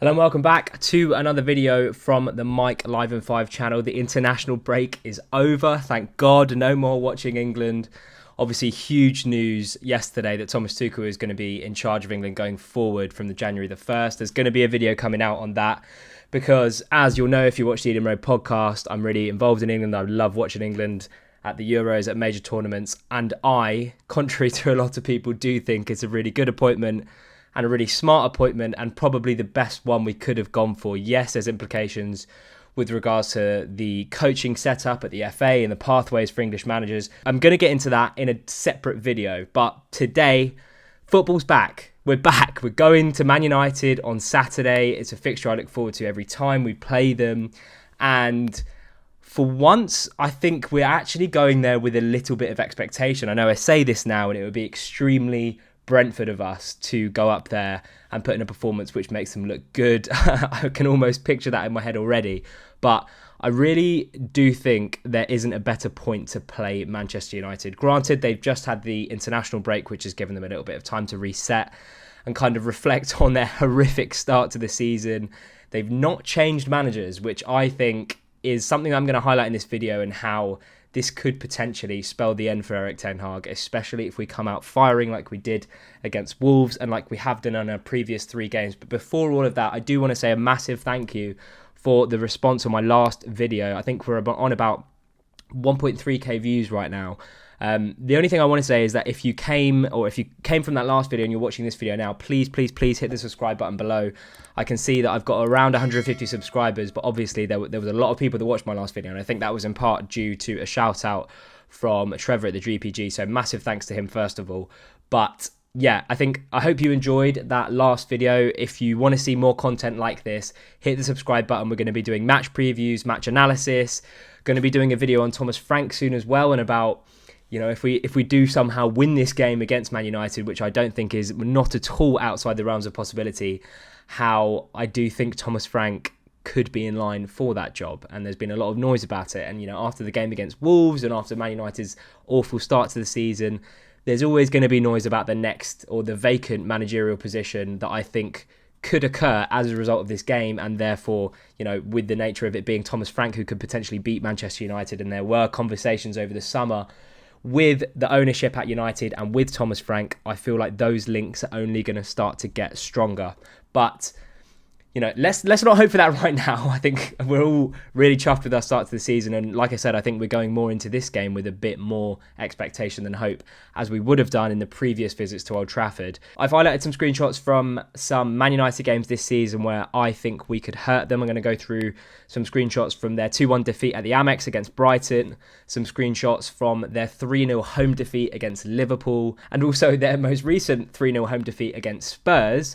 Hello and welcome back to another video from the Mike Live and 5 channel. The international break is over, thank God, no more watching England. Obviously huge news yesterday that Thomas Tuchel is going to be in charge of England going forward from the January the 1st. There's going to be a video coming out on that because, as you'll know if you watch the Eden Road podcast, I'm really involved in England. I love watching England at the Euros, at major tournaments, and I, contrary to a lot of people, do think it's a really good appointment and a really smart appointment, and probably the best one we could have gone for. Yes, there's implications with regards to the coaching setup at the FA and the pathways for English managers. I'm going to get into that in a separate video, but today, football's back. We're back. We're going to Man United on Saturday. It's a fixture I look forward to every time we play them, and for once, I think we're actually going there with a little bit of expectation. I know I say this now, and it would be extremely Brentford of us to go up there and put in a performance which makes them look good. I can almost picture that in my head already. But I really do think there isn't a better point to play Manchester United. Granted, they've just had the international break, which has given them a little bit of time to reset and kind of reflect on their horrific start to the season. They've not changed managers, which I think is something I'm going to highlight in this video, and how this could potentially spell the end for Erik Ten Hag, especially if we come out firing like we did against Wolves and like we have done on our previous 3 games. But before all of that, I do want to say a massive thank you for the response on my last video. I think we're on about 1.3k views right now. The only thing I want to say is that if you came from that last video and you're watching this video now, please hit the subscribe button below. I can see that I've got around 150 subscribers, but obviously there was a lot of people that watched my last video, and I think that was in part due to a shout out from Trevor at the GPG, so massive thanks to him first of all. But yeah, I hope you enjoyed that last video. If you want to see more content like this, hit the subscribe button. We're going to be doing match previews, match analysis, going to be doing a video on Thomas Frank soon as well, and about, you know, if we do somehow win this game against Man United, which I don't think is not at all outside the realms of possibility, how I do think Thomas Frank could be in line for that job. And there's been a lot of noise about it. And, you know, after the game against Wolves and after Man United's awful start to the season, there's always going to be noise about the next or the vacant managerial position that I think could occur as a result of this game, and therefore, you know, with the nature of it being Thomas Frank who could potentially beat Manchester United, and there were conversations over the summer with the ownership at United and with Thomas Frank, I feel like those links are only going to start to get stronger. But, you know, let's not hope for that right now. I think we're all really chuffed with our start to the season, and like I said, I think we're going more into this game with a bit more expectation than hope, as we would have done in the previous visits to Old Trafford. I've highlighted some screenshots from some Man United games this season where I think we could hurt them. I'm going to go through some screenshots from their 2-1 defeat at the Amex against Brighton, some screenshots from their 3-0 home defeat against Liverpool, and also their most recent 3-0 home defeat against Spurs,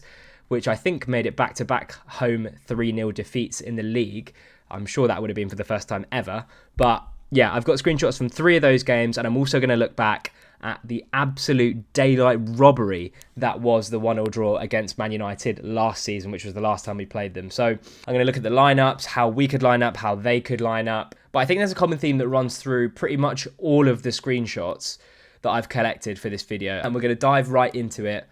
which I think made it back-to-back home 3-0 defeats in the league. I'm sure that would have been for the first time ever. But yeah, I've got screenshots from 3 of those games, and I'm also going to look back at the absolute daylight robbery that was the 1-0 draw against Man United last season, which was the last time we played them. So I'm going to look at the lineups, how we could line up, how they could line up. But I think there's a common theme that runs through pretty much all of the screenshots that I've collected for this video, and we're going to dive right into it.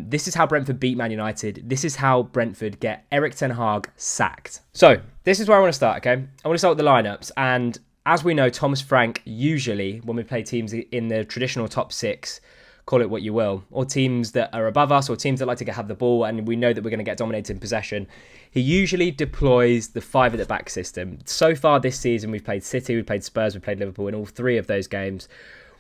This is how Brentford beat Man United. This is how Brentford get Erik Ten Hag sacked. So this is where I want to start, okay? I want to start with the lineups. And as we know, Thomas Frank, usually when we play teams in the traditional top 6, call it what you will, or teams that are above us, or teams that like to have the ball and we know that we're going to get dominated in possession, he usually deploys the 5 at the back system. So far this season, we've played City, we've played Spurs, we've played Liverpool. In all 3 of those games,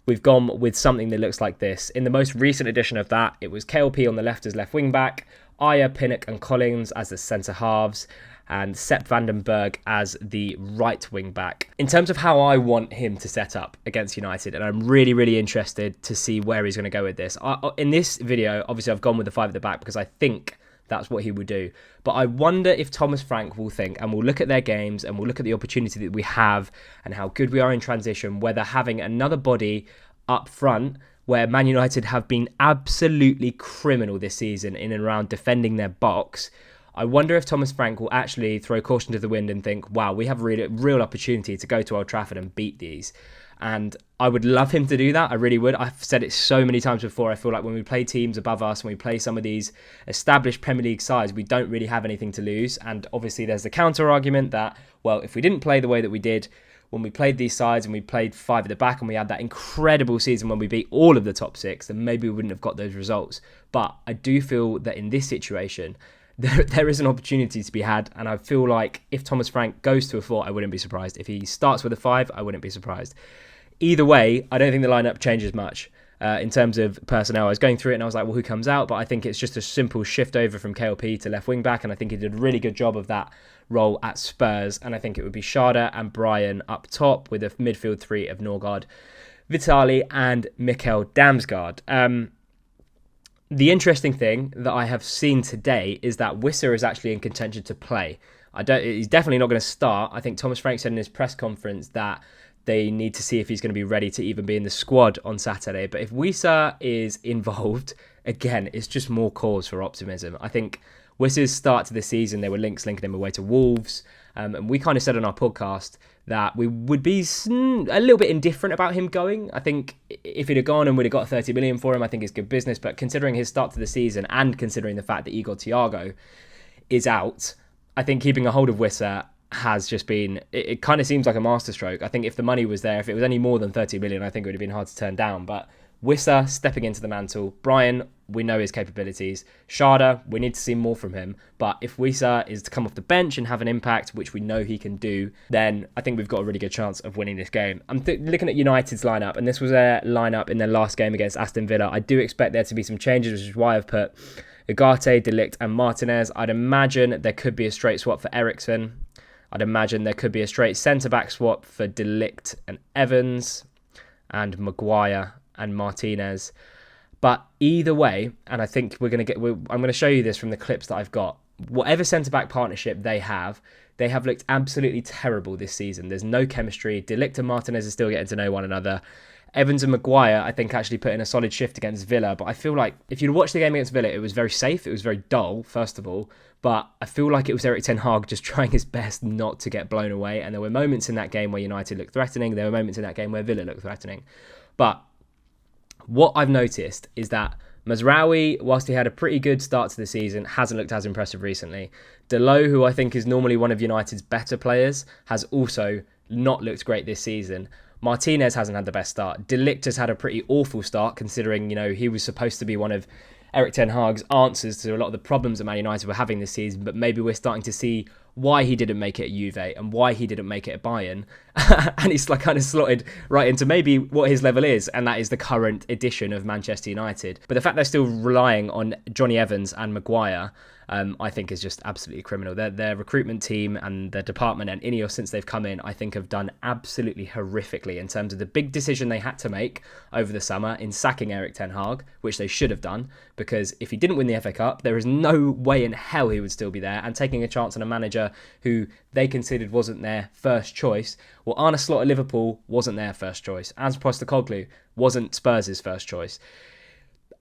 we've gone with something that looks like this. In the most recent edition of that, it was KLP on the left as left wing back, Ayer, Pinnock and Collins as the centre halves, and Sepp van den Berg as the right wing back. In terms of how I want him to set up against United, and I'm really interested to see where he's going to go with this. In this video, obviously I've gone with the 5 at the back because I think that's what he would do. But I wonder if Thomas Frank will think, and we'll look at their games and we'll look at the opportunity that we have and how good we are in transition, whether having another body up front, where Man United have been absolutely criminal this season in and around defending their box, I wonder if Thomas Frank will actually throw caution to the wind and think, wow, we have a real opportunity to go to Old Trafford and beat these. And I would love him to do that. I really would. I've said it so many times before. I feel like when we play teams above us, when we play some of these established Premier League sides, we don't really have anything to lose. And obviously there's the counter argument that, well, if we didn't play the way that we did when we played these sides and we played 5 at the back and we had that incredible season when we beat all of the top 6, then maybe we wouldn't have got those results. But I do feel that in this situation, there is an opportunity to be had, and I feel like if Thomas Frank goes to a 4, I wouldn't be surprised. If he starts with a 5, I wouldn't be surprised. Either way, I don't think the lineup changes much in terms of personnel. I was going through it and I was like, well, who comes out? But I think it's just a simple shift over from KLP to left wing back, and I think he did a really good job of that role at Spurs. And I think it would be Schade and Bryan up top with a midfield 3 of Norgard, Vitali and Mikkel Damsgaard. The interesting thing that I have seen today is that Wissa is actually in contention to play. He's definitely not going to start. I think Thomas Frank said in his press conference that they need to see if he's going to be ready to even be in the squad on Saturday. But if Wissa is involved, again, it's just more cause for optimism. I think Wissa's start to the season, there were links linking him away to Wolves. And we kind of said on our podcast that we would be a little bit indifferent about him going. I think if he'd have gone and we'd have got 30 million for him, I think it's good business. But considering his start to the season and considering the fact that Igor Thiago is out, I think keeping a hold of Wissa has just been, it kind of seems like a masterstroke. I think if the money was there, if it was any more than 30 million, I think it would have been hard to turn down. But Wissa stepping into the mantle. Bryan, we know his capabilities. Schade, we need to see more from him. But if Wissa is to come off the bench and have an impact, which we know he can do, then I think we've got a really good chance of winning this game. I'm looking at United's lineup, and this was their lineup in their last game against Aston Villa. I do expect there to be some changes, which is why I've put Ugarte, De Ligt and Martinez. I'd imagine there could be a straight swap for Eriksen. I'd imagine there could be a straight centre-back swap for De Ligt and Evans and Maguire and Martinez. But either way, and I think I'm going to show you this from the clips that I've got, whatever centre-back partnership they have looked absolutely terrible this season. There's no chemistry. De Ligt and Martinez are still getting to know one another. Evans and Maguire, I think, actually put in a solid shift against Villa. But I feel like if you'd watched the game against Villa, it was very safe. It was very dull, first of all. But I feel like it was Erik ten Hag just trying his best not to get blown away. And there were moments in that game where United looked threatening. There were moments in that game where Villa looked threatening. But what I've noticed is that Mazraoui, whilst he had a pretty good start to the season, hasn't looked as impressive recently. Delo, who I think is normally one of United's better players, has also not looked great this season. Martinez hasn't had the best start. De Ligt has had a pretty awful start, considering, he was supposed to be one of Erik ten Hag's answers to a lot of the problems that Man United were having this season, but maybe we're starting to see why he didn't make it at Juve and why he didn't make it at Bayern. And it's like kind of slotted right into maybe what his level is, and that is the current edition of Manchester United. But the fact they're still relying on Johnny Evans and Maguire, I think is just absolutely criminal. Their recruitment team and their department and Ineos, since they've come in, I think have done absolutely horrifically in terms of the big decision they had to make over the summer in sacking Erik ten Hag, which they should have done, because if he didn't win the FA Cup, there is no way in hell he would still be there, and taking a chance on a manager who they considered wasn't their first choice. Well, Arne Slot at Liverpool wasn't their first choice. Ange Postecoglou wasn't Spurs' first choice.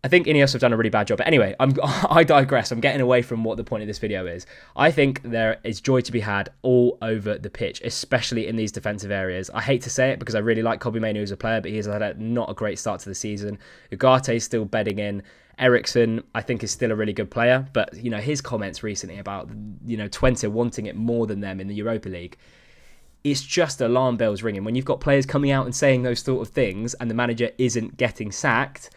I think Ineos have done a really bad job. But anyway, I digress. I'm getting away from what the point of this video is. I think there is joy to be had all over the pitch, especially in these defensive areas. I hate to say it because I really like Kobbie Mainoo as a player, but he's had not a great start to the season. Ugarte is still bedding in. Eriksen, I think, is still a really good player. But, his comments recently about, Twente wanting it more than them in the Europa League, it's just alarm bells ringing. When you've got players coming out and saying those sort of things and the manager isn't getting sacked,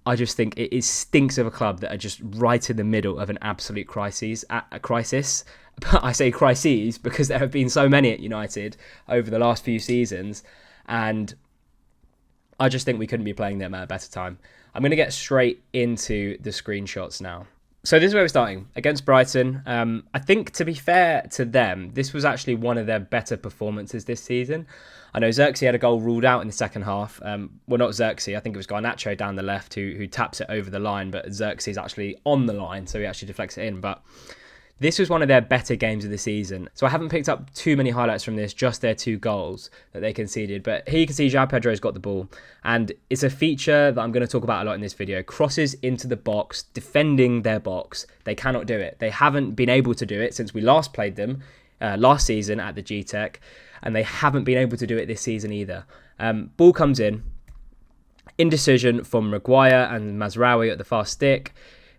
I just think it stinks of a club that are just right in the middle of an absolute crisis. But I say crises because there have been so many at United over the last few seasons, and I just think we couldn't be playing them at a better time. I'm going to get straight into the screenshots now. So this is where we're starting. Against Brighton, I think, to be fair to them, this was actually one of their better performances this season. I know Xerxes had a goal ruled out in the second half. Well, not Xerxes. I think it was Garnacho down the left who taps it over the line, but Xerxes actually on the line, so he actually deflects it in. But This was one of their better games of the season. So I haven't picked up too many highlights from this, just their 2 goals that they conceded. But here you can see João Pedro's got the ball. And it's a feature that I'm going to talk about a lot in this video. Crosses into the box, defending their box. They cannot do it. They haven't been able to do it since we last played them last season at the G-Tech. And they haven't been able to do it this season either. Ball comes in. Indecision from Maguire and Mazraoui at the far stick.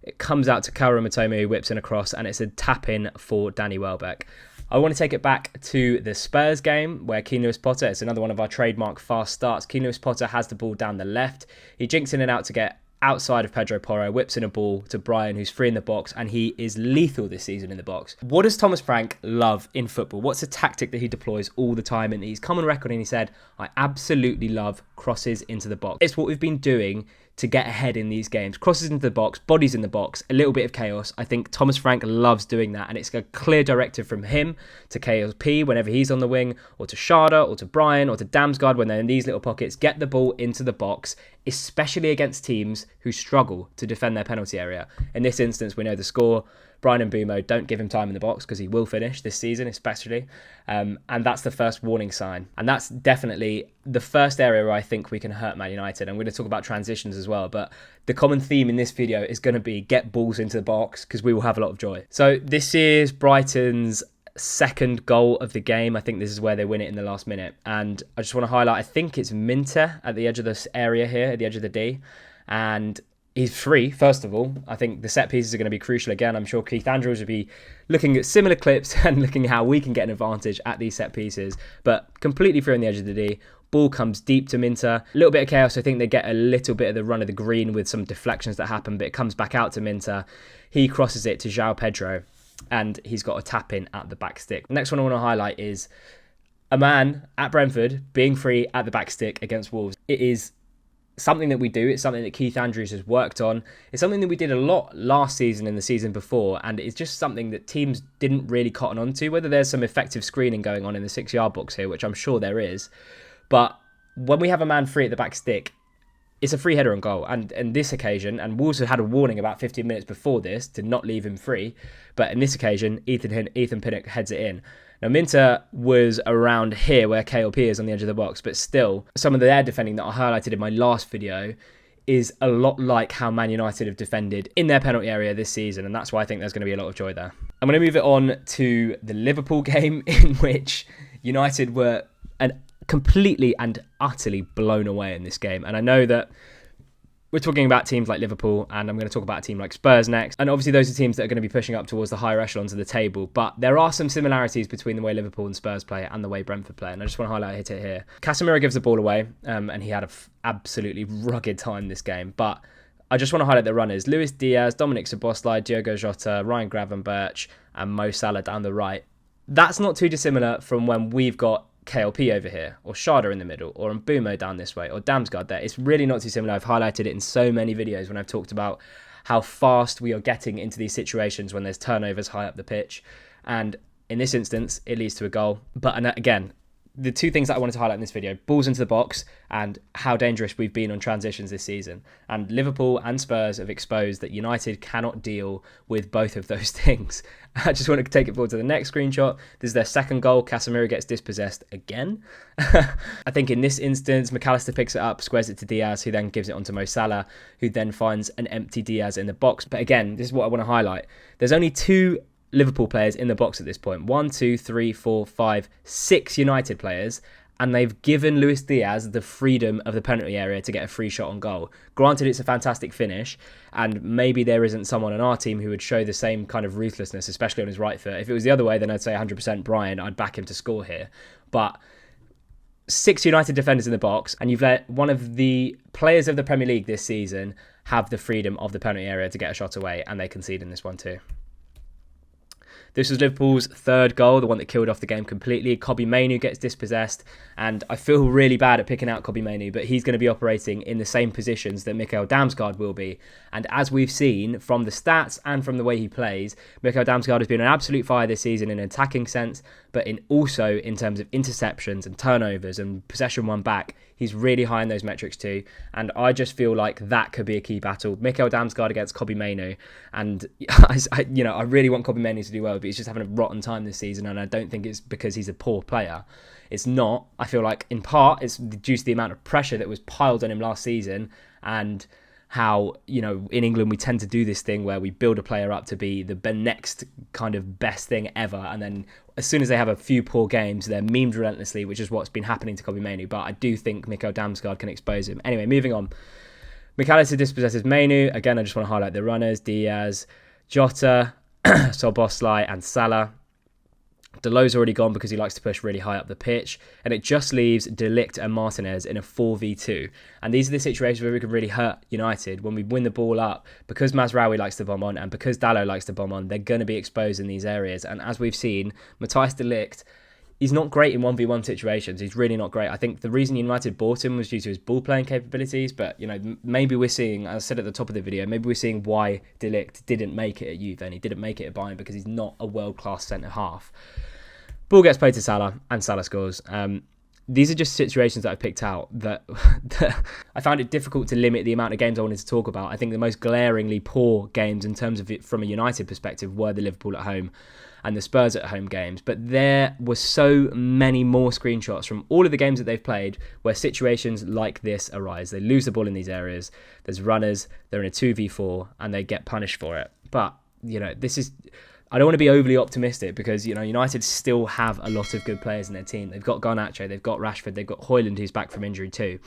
It comes out to Kaoru Matoma, who whips in across, and it's a tap-in for Danny Welbeck. I want to take it back to the Spurs game where Keane Lewis-Potter, it's another one of our trademark fast starts. Keane Lewis-Potter has the ball down the left. He jinks in and out to get outside of Pedro Porro, whips in a ball to Brian, who's free in the box, and he is lethal this season in the box. What does Thomas Frank love in football? What's a tactic that he deploys all the time? And he's come on record and he said, I absolutely love crosses into the box. It's what we've been doing to get ahead in these games. Crosses into the box, bodies in the box, a little bit of chaos. I think Thomas Frank loves doing that, and it's a clear directive from him to KLP whenever he's on the wing, or to Sharda, or to Brian, or to Damsgaard when they're in these little pockets. Get the ball into the box, especially against teams who struggle to defend their penalty area. In this instance, we know the score. Brian and Bumo, don't give him time in the box because he will finish this season especially. And that's the first warning sign. And that's definitely the first area where I think we can hurt Man United. I'm going to talk about transitions as well. But the common theme in this video is going to be get balls into the box because we will have a lot of joy. So this is Brighton's second goal of the game. I think this is where they win it in the last minute. And I just want to highlight, I think it's Minter at the edge of this area here, at the edge of the D. And he's free, first of all. I think the set pieces are going to be crucial again. I'm sure Keith Andrews will be looking at similar clips and looking at how we can get an advantage at these set pieces. But completely free on the edge of the D. Ball comes deep to Minter. A little bit of chaos. I think they get a little bit of the run of the green with some deflections that happen, but it comes back out to Minter. He crosses it to João Pedro, and he's got a tap in at the back stick. Next one I want to highlight is a man at Brentford being free at the back stick against Wolves. It is something that we do. It's something that Keith Andrews has worked on. It's something that we did a lot last season and the season before, and it's just something that teams didn't really cotton on to. Whether there's some effective screening going on in the 6-yard box here, which I'm sure there is, but when we have a man free at the back stick, it's a free header on goal. And in this occasion, and Wolves had a warning about 15 minutes before this to not leave him free, but in this occasion, Ethan Pinnock heads it in. Now, Minter was around here where KLP is on the edge of the box, but still, some of their defending that I highlighted in my last video is a lot like how Man United have defended in their penalty area this season, and that's why I think there's going to be a lot of joy there. I'm going to move it on to the Liverpool game, in which United were completely and utterly blown away in this game. And I know that we're talking about teams like Liverpool, and I'm going to talk about a team like Spurs next. And obviously those are teams that are going to be pushing up towards the higher echelons of the table. But there are some similarities between the way Liverpool and Spurs play and the way Brentford play. And I just want to highlight it here. Casemiro gives the ball away, and he had an absolutely rugged time this game. But I just want to highlight the runners. Luis Diaz, Dominic Szoboszlai, Diogo Jota, Ryan Gravenberch, and Mo Salah down the right. That's not too dissimilar from when we've got KLP over here, or Sharda in the middle, or Mbumo down this way, or Damsgaard there. It's really not too similar. I've highlighted it in so many videos when I've talked about how fast we are getting into these situations when there's turnovers high up the pitch. And in this instance, it leads to a goal. But again, the two things that I wanted to highlight in this video, balls into the box and how dangerous we've been on transitions this season. And Liverpool and Spurs have exposed that United cannot deal with both of those things. I just want to take it forward to the next screenshot. This is their second goal. Casemiro gets dispossessed again. I think in this instance, McAllister picks it up, squares it to Diaz, who then gives it on to Mo Salah, who then finds an empty Diaz in the box. But again, this is what I want to highlight. There's only two Liverpool players in the box at this point. 1, 2, 3, 4, 5, 6 United players, and they've given Luis Diaz the freedom of the penalty area to get a free shot on goal. Granted, it's a fantastic finish, and maybe there isn't someone on our team who would show the same kind of ruthlessness, especially on his right foot. If it was the other way, then I'd say 100% Brian. I'd back him to score here. But 6 United defenders in the box, and you've let one of the players of the Premier League this season have the freedom of the penalty area to get a shot away, and they concede in this one too. This was Liverpool's third goal, the one that killed off the game completely. Kobbie Mainoo gets dispossessed, and I feel really bad at picking out Kobbie Mainoo, but he's going to be operating in the same positions that Mikkel Damsgaard will be. And as we've seen from the stats and from the way he plays, Mikkel Damsgaard has been an absolute fire this season in an attacking sense, but also in terms of interceptions and turnovers and possession won back. He's really high in those metrics too, and I just feel like that could be a key battle. Mikkel Damsgaard against Kobbie Mainoo, and I really want Kobbie Mainoo to do well, but he's just having a rotten time this season, and I don't think it's because he's a poor player. It's not. I feel like in part it's due to the amount of pressure that was piled on him last season, and how, in England we tend to do this thing where we build a player up to be the next kind of best thing ever, and then as soon as they have a few poor games, they're memed relentlessly, which is what's been happening to Kobbie Mainoo. But I do think Mikkel Damsgaard can expose him. Anyway, moving on. McAllister dispossesses Mainoo. Again, I just want to highlight the runners. Diaz, Jota, Szoboszlai and Salah. Dalot's already gone because he likes to push really high up the pitch, and it just leaves De Ligt and Martinez in a 4v2. And these are the situations where we could really hurt United when we win the ball up, because Mazraoui likes to bomb on and because Dalot likes to bomb on. They're going to be exposed in these areas, and as we've seen, Matthijs De Ligt, he's not great in 1v1 situations. He's really not great. I think the reason United bought him was due to his ball playing capabilities, but maybe we're seeing, as I said at the top of the video, maybe we're seeing why De Ligt didn't make it at Juve and he didn't make it at Bayern, because he's not a world-class centre-half. Ball gets played to Salah, and Salah scores. These are just situations that I picked out that I found it difficult to limit the amount of games I wanted to talk about. I think the most glaringly poor games in terms of it from a United perspective were the Liverpool at home and the Spurs at home games. But there were so many more screenshots from all of the games that they've played where situations like this arise. They lose the ball in these areas. There's runners. They're in a 2v4 and they get punished for it. But, this is... I don't want to be overly optimistic because, United still have a lot of good players in their team. They've got Garnacho, they've got Rashford, they've got Højlund, who's back from injury too.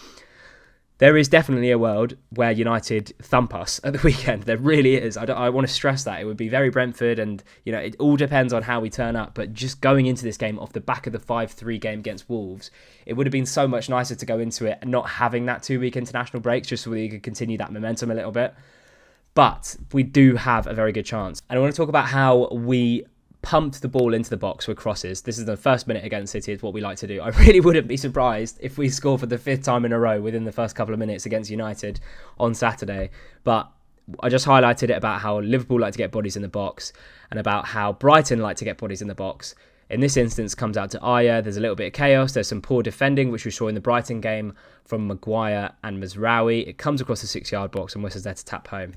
There is definitely a world where United thump us at the weekend. There really is. I want to stress that. It would be very Brentford, and, it all depends on how we turn up. But just going into this game off the back of the 5-3 game against Wolves, it would have been so much nicer to go into it and not having that 2-week international break, just so we could continue that momentum a little bit. But we do have a very good chance. And I want to talk about how we pumped the ball into the box with crosses. This is the first minute against City. It's what we like to do. I really wouldn't be surprised if we score for the 5th time in a row within the first couple of minutes against United on Saturday. But I just highlighted it about how Liverpool like to get bodies in the box and about how Brighton like to get bodies in the box. In this instance, comes out to Aya. There's a little bit of chaos. There's some poor defending, which we saw in the Brighton game from Maguire and Mazraoui. It comes across the 6-yard box and Whistle's there to tap home.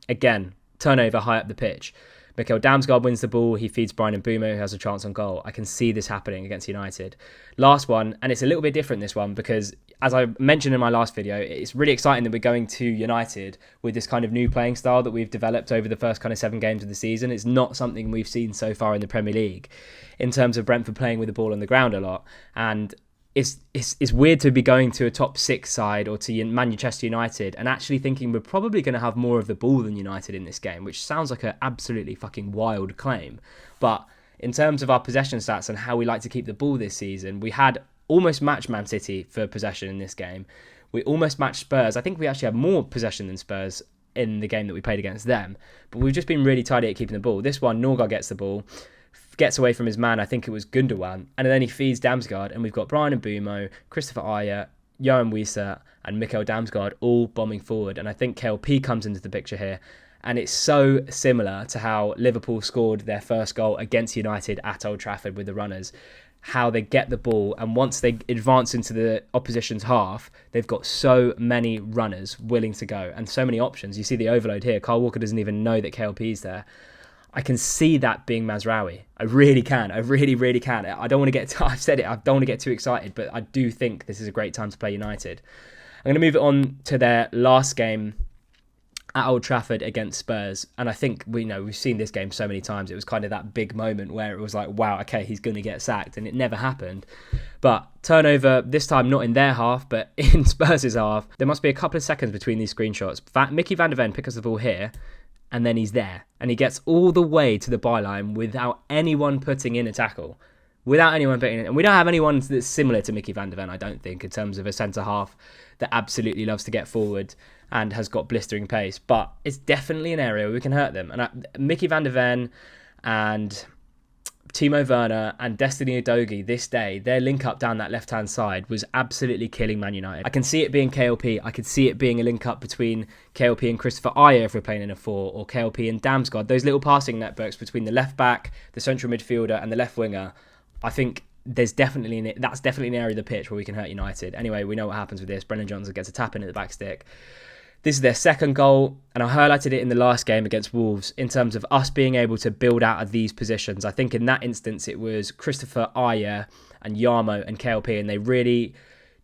Again, turnover high up the pitch. Mikkel Damsgaard wins the ball. He feeds Bryan Mbeumo, who has a chance on goal. I can see this happening against United. Last one, and it's a little bit different, this one, because as I mentioned in my last video, it's really exciting that we're going to United with this kind of new playing style that we've developed over the first kind of 7 games of the season. It's not something we've seen so far in the Premier League in terms of Brentford playing with the ball on the ground a lot. And it's weird to be going to a top 6 side or to Manchester United and actually thinking we're probably going to have more of the ball than United in this game, which sounds like an absolutely fucking wild claim. But in terms of our possession stats and how we like to keep the ball this season, we had almost matched Man City for possession in this game. We almost matched Spurs. I think we actually had more possession than Spurs in the game that we played against them. But we've just been really tidy at keeping the ball. This one, Norgard gets the ball, gets away from his man, I think it was Gundogan, and then he feeds Damsgaard, and we've got Bryan Mbeumo, Christopher Aya, Johan Wissa, and Mikkel Damsgaard all bombing forward. And I think KLP comes into the picture here, and it's so similar to how Liverpool scored their first goal against United at Old Trafford with the runners. How they get the ball, and once they advance into the opposition's half, they've got so many runners willing to go and so many options. You see the overload here. Kyle Walker doesn't even know that KLP's there. I can see that being Mazraoui. I really can. I really, really can. I don't want to get... I've said it. I don't want to get too excited, but I do think this is a great time to play United. I'm going to move it on to their last game at Old Trafford against Spurs. And I think we've seen this game so many times. It was kind of that big moment where it was like, wow, okay, he's going to get sacked. And it never happened. But turnover, this time not in their half, but in Spurs' half. There must be a couple of seconds between these screenshots. Mickey van der Ven picks up the ball here, and then he's there. And he gets all the way to the byline without anyone putting in a tackle. Without anyone putting in. And we don't have anyone that's similar to Mickey van der Ven, I don't think, in terms of a centre-half that absolutely loves to get forward and has got blistering pace. But it's definitely an area where we can hurt them. And Mickey van der Ven and Timo Werner and Destiny Udogie this day, their link up down that left-hand side was absolutely killing Man United. I can see it being KLP. I could see it being a link up between KLP and Christopher Ajer if we're playing in a 4, or KLP and Damsgaard. Those little passing networks between the left back, the central midfielder and the left winger. I think that's definitely an area of the pitch where we can hurt United. Anyway, we know what happens with this. Brennan Johnson gets a tap in at the back stick. This is their second goal, and I highlighted it in the last game against Wolves in terms of us being able to build out of these positions. I think in that instance it was Christopher Ajer and Yarmo and KLP, and they really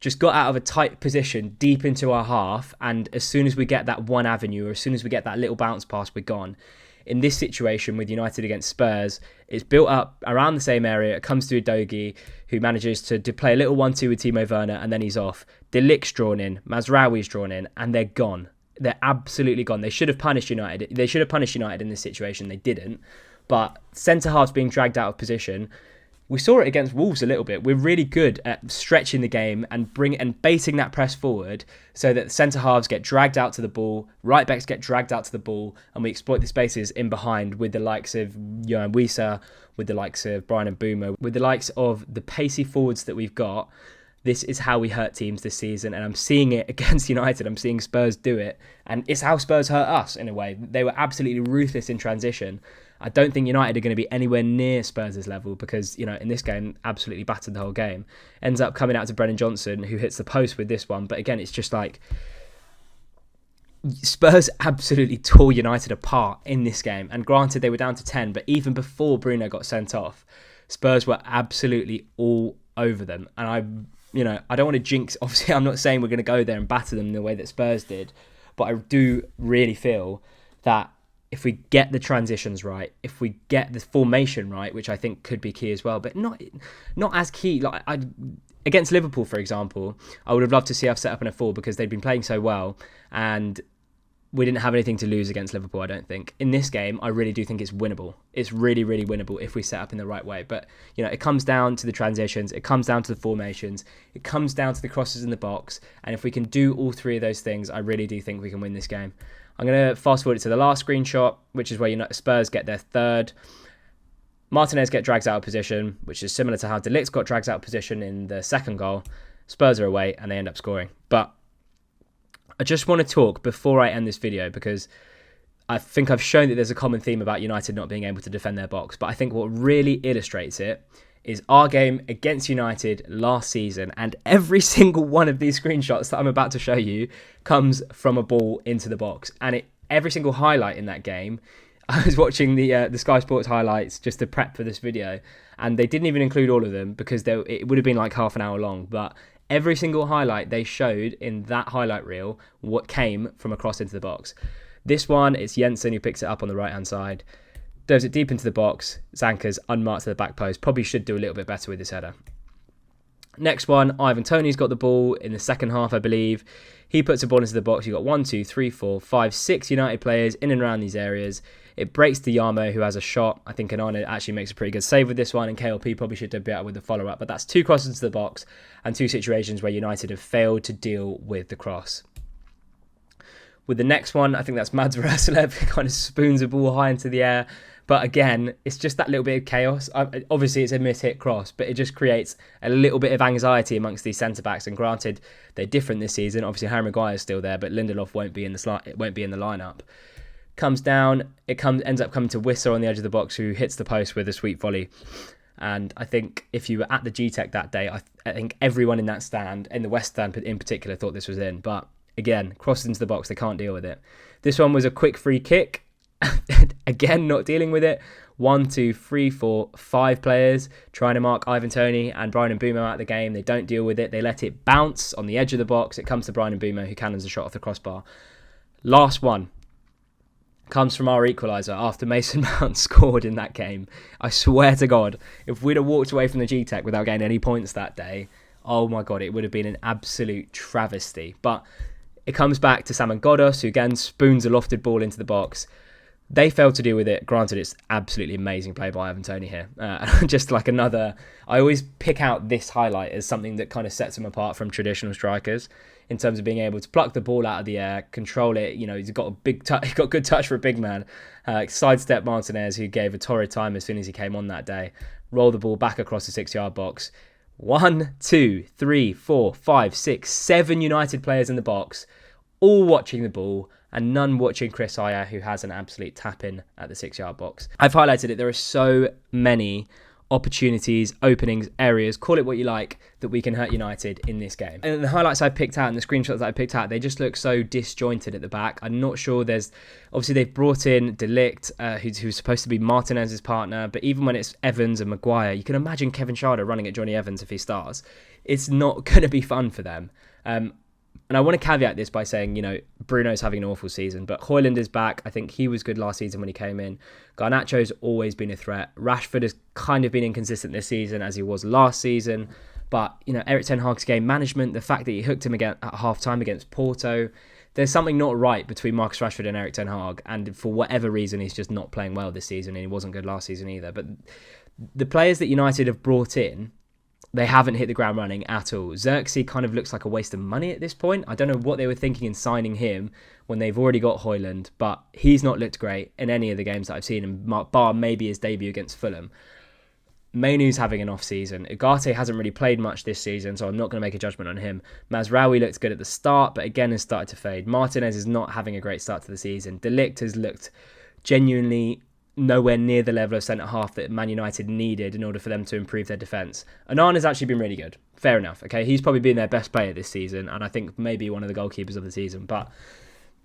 just got out of a tight position deep into our half, and as soon as we get that one avenue, or as soon as we get that little bounce pass, we're gone. In this situation with United against Spurs, it's built up around the same area. It comes to Udogie, who manages to play a little 1-2 with Timo Werner, and then he's off. De Ligt's drawn in, Mazraoui's drawn in, and they're gone. They're absolutely gone. They should have punished United. They should have punished United in this situation. They didn't. But centre-halves being dragged out of position, we saw it against Wolves a little bit. We're really good at stretching the game and baiting that press forward so that centre-halves get dragged out to the ball, right-backs get dragged out to the ball, and we exploit the spaces in behind with the likes of Johan Wieser, with the likes of Brian Mbeumo, with the likes of the pacey forwards that we've got. This is how we hurt teams this season, and I'm seeing it against United. I'm seeing Spurs do it, and it's how Spurs hurt us in a way. They were absolutely ruthless in transition. I don't think United are going to be anywhere near Spurs' level because, in this game, absolutely battered the whole game. Ends up coming out to Brennan Johnson, who hits the post with this one. But again, it's just like Spurs absolutely tore United apart in this game. And granted, they were down to 10, but even before Bruno got sent off, Spurs were absolutely all over them. And I don't want to jinx. Obviously, I'm not saying we're going to go there and batter them in the way that Spurs did. But I do really feel that if we get the transitions right, if we get the formation right, which I think could be key as well, but not as key. Like against Liverpool, for example, I would have loved to see us set up in a 4 because they'd been playing so well and we didn't have anything to lose against Liverpool, I don't think. In this game, I really do think it's winnable. It's really, really winnable if we set up in the right way. But, it comes down to the transitions. It comes down to the formations. It comes down to the crosses in the box. And if we can do all three of those things, I really do think we can win this game. I'm going to fast forward it to the last screenshot, which is where Spurs get their third. Martinez get dragged out of position, which is similar to how De Ligt got dragged out of position in the second goal. Spurs are away and they end up scoring. But I just want to talk before I end this video because I think I've shown that there's a common theme about United not being able to defend their box. But I think what really illustrates it is our game against United last season, and every single one of these screenshots that I'm about to show you comes from a ball into the box. And every single highlight in that game, I was watching the Sky Sports highlights just to prep for this video, and they didn't even include all of them because it would have been like half an hour long. But every single highlight they showed in that highlight reel what came from a cross into the box. This one, it's Jensen who picks it up on the right-hand side. Does it deep into the box. Zanka's unmarked to the back post. Probably should do a little bit better with this header. Next one, Ivan Toney's got the ball in the second half, I believe. He puts the ball into the box. You've got 1, 2, 3, 4, 5, 6 United players in and around these areas. It breaks to Yarmo, who has a shot. I think Anana actually makes a pretty good save with this one, and KLP probably should do better with the follow-up. But that's 2 crosses into the box and 2 situations where United have failed to deal with the cross. With the next one, I think that's Mads Raselev, who kind of spoons a ball high into the air. But again, it's just that little bit of chaos. Obviously, it's a mis-hit cross, but it just creates a little bit of anxiety amongst these centre-backs. And granted, they're different this season. Obviously, Harry Maguire's still there, but Lindelof won't be in the lineup. Comes down, ends up coming to Wissa on the edge of the box, who hits the post with a sweet volley. And I think if you were at the G-Tech that day, I think everyone in that stand, in the West Stand in particular, thought this was in. But again, crosses into the box, they can't deal with it. This one was a quick free kick. Again, not dealing with it. 1, 2, 3, 4, 5 players trying to mark Ivan Toney and Brian Mbeumo out of the game. They don't deal with it. They let it bounce on the edge of the box. It comes to Brian Mbeumo, who cannons a shot off the crossbar. Last one comes from our equaliser after Mason Mount scored in that game. I swear to God, if we'd have walked away from the G-Tech without getting any points that day, oh my God, it would have been an absolute travesty. But it comes back to Saman Ghoddos, who again spoons a lofted ball into the box. They failed to deal with it. Granted, it's absolutely amazing play by Ivan Toney here. Just like another... I always pick out this highlight as something that kind of sets him apart from traditional strikers. in terms of being able to pluck the ball out of the air, control it. You know, he's got a big touch. He's got good touch for a big man. Sidestep Martinez, who gave a torrid time as soon as he came on that day. Roll the ball back across the 6-yard box. 1, 2, 3, 4, 5, 6, 7 United players in the box, all watching the ball, and none watching Chris Ayer, who has an absolute tap-in at the 6-yard box. I've highlighted it. There are so many opportunities, openings, areas, call it what you like, that we can hurt United in this game. And the highlights I picked out and the screenshots that I picked out, they just look so disjointed at the back. I'm not sure obviously they've brought in De Ligt, who's supposed to be Martinez's partner, but even when it's Evans and Maguire, you can imagine Kevin Schade running at Johnny Evans if he starts. It's not going to be fun for them. And I want to caveat this by saying, you know, Bruno's having an awful season, but Højlund is back. I think he was good last season when he came in. Garnacho's always been a threat. Rashford has kind of been inconsistent this season as he was last season. But, you know, Erik ten Hag's game management, the fact that he hooked him again at half-time against Porto, there's something not right between Marcus Rashford and Erik ten Hag. And for whatever reason, he's just not playing well this season, and he wasn't good last season either. But the players that United have brought in, they haven't hit the ground running at all. Xerxes kind of looks like a waste of money at this point. I don't know what they were thinking in signing him when they've already got Højlund, but he's not looked great in any of the games that I've seen him, bar maybe his debut against Fulham. Mainu's having an off-season. Ugarte hasn't really played much this season, so I'm not going to make a judgment on him. Mazraoui looked good at the start, but again has started to fade. Martinez is not having a great start to the season. De Ligt has looked genuinely nowhere near the level of centre-half that Man United needed in order for them to improve their defence. Onana's actually been really good. Fair enough, okay? He's probably been their best player this season, and I think maybe one of the goalkeepers of the season. But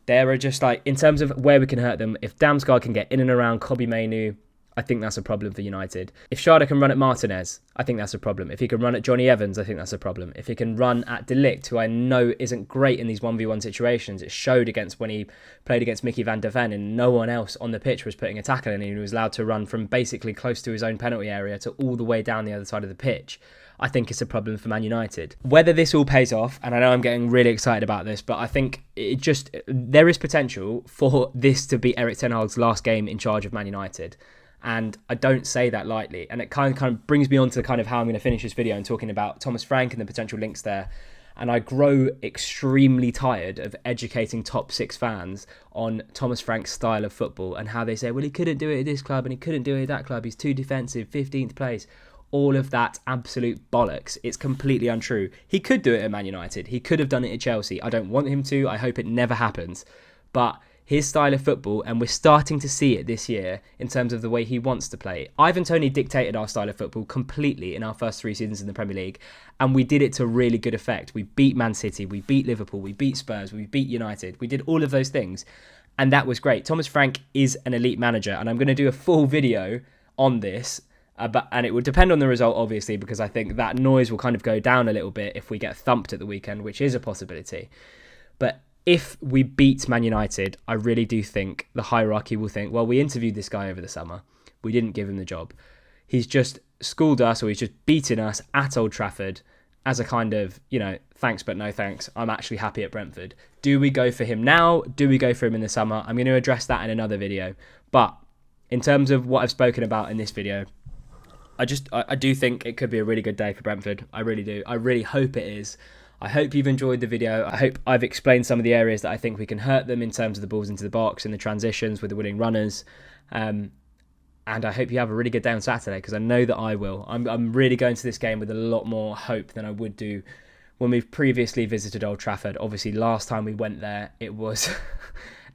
there are just, like, in terms of where we can hurt them, if Damsgaard can get in and around Kobbie Mainoo, I think that's a problem for United. If Schade can run at Martinez, I think that's a problem. If he can run at Johnny Evans, I think that's a problem. If he can run at De Ligt, who I know isn't great in these 1v1 situations, it showed against when he played against Mickey van der Ven and no one else on the pitch was putting a tackle in, and he was allowed to run from basically close to his own penalty area to all the way down the other side of the pitch. I think it's a problem for Man United. Whether this all pays off, and I know I'm getting really excited about this, but I think there is potential for this to be Erik ten Hag's last game in charge of Man United. And I don't say that lightly. And it kind of brings me on to kind of how I'm going to finish this video and talking about Thomas Frank and the potential links there. And I grow extremely tired of educating top 6 fans on Thomas Frank's style of football and how they say, well, he couldn't do it at this club and he couldn't do it at that club. He's too defensive, 15th place. All of that absolute bollocks. It's completely untrue. He could do it at Man United. He could have done it at Chelsea. I don't want him to. I hope it never happens. But his style of football, and we're starting to see it this year in terms of the way he wants to play. Ivan Toney dictated our style of football completely in our first 3 seasons in the Premier League, and we did it to really good effect. We beat Man City, we beat Liverpool, we beat Spurs, we beat United. We did all of those things, and that was great. Thomas Frank is an elite manager, and I'm going to do a full video on this, and it would depend on the result, obviously, because I think that noise will kind of go down a little bit if we get thumped at the weekend, which is a possibility. But if we beat Man United, I really do think the hierarchy will think, well, we interviewed this guy over the summer. We didn't give him the job. He's just schooled us, or he's just beaten us at Old Trafford as a kind of, you know, thanks but no thanks. I'm actually happy at Brentford. Do we go for him now? Do we go for him in the summer? I'm going to address that in another video. But in terms of what I've spoken about in this video, I do think it could be a really good day for Brentford. I really do. I really hope it is. I hope you've enjoyed the video. I hope I've explained some of the areas that I think we can hurt them in terms of the balls into the box and the transitions with the winning runners. And I hope you have a really good day on Saturday, because I know that I will. I'm really going to this game with a lot more hope than I would do when we've previously visited Old Trafford. Obviously, last time we went there, it was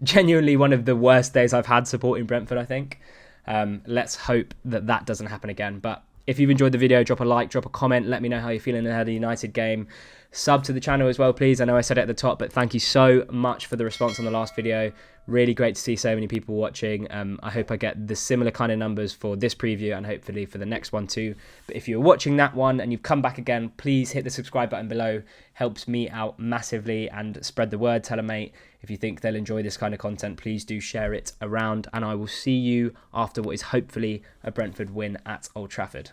genuinely one of the worst days I've had supporting Brentford, I think. Let's hope that that doesn't happen again. But if you've enjoyed the video, drop a like, drop a comment. Let me know how you're feeling ahead of the United game. Sub to the channel as well, please. I know I said it at the top, but thank you so much for the response on the last video. Really great to see so many people watching. I hope I get the similar kind of numbers for this preview and hopefully for the next one too. But if you're watching that one and you've come back again, please hit the subscribe button below. Helps me out massively, and spread the word. Tell a mate. If you think they'll enjoy this kind of content, please do share it around, and I will see you after what is hopefully a Brentford win at Old Trafford.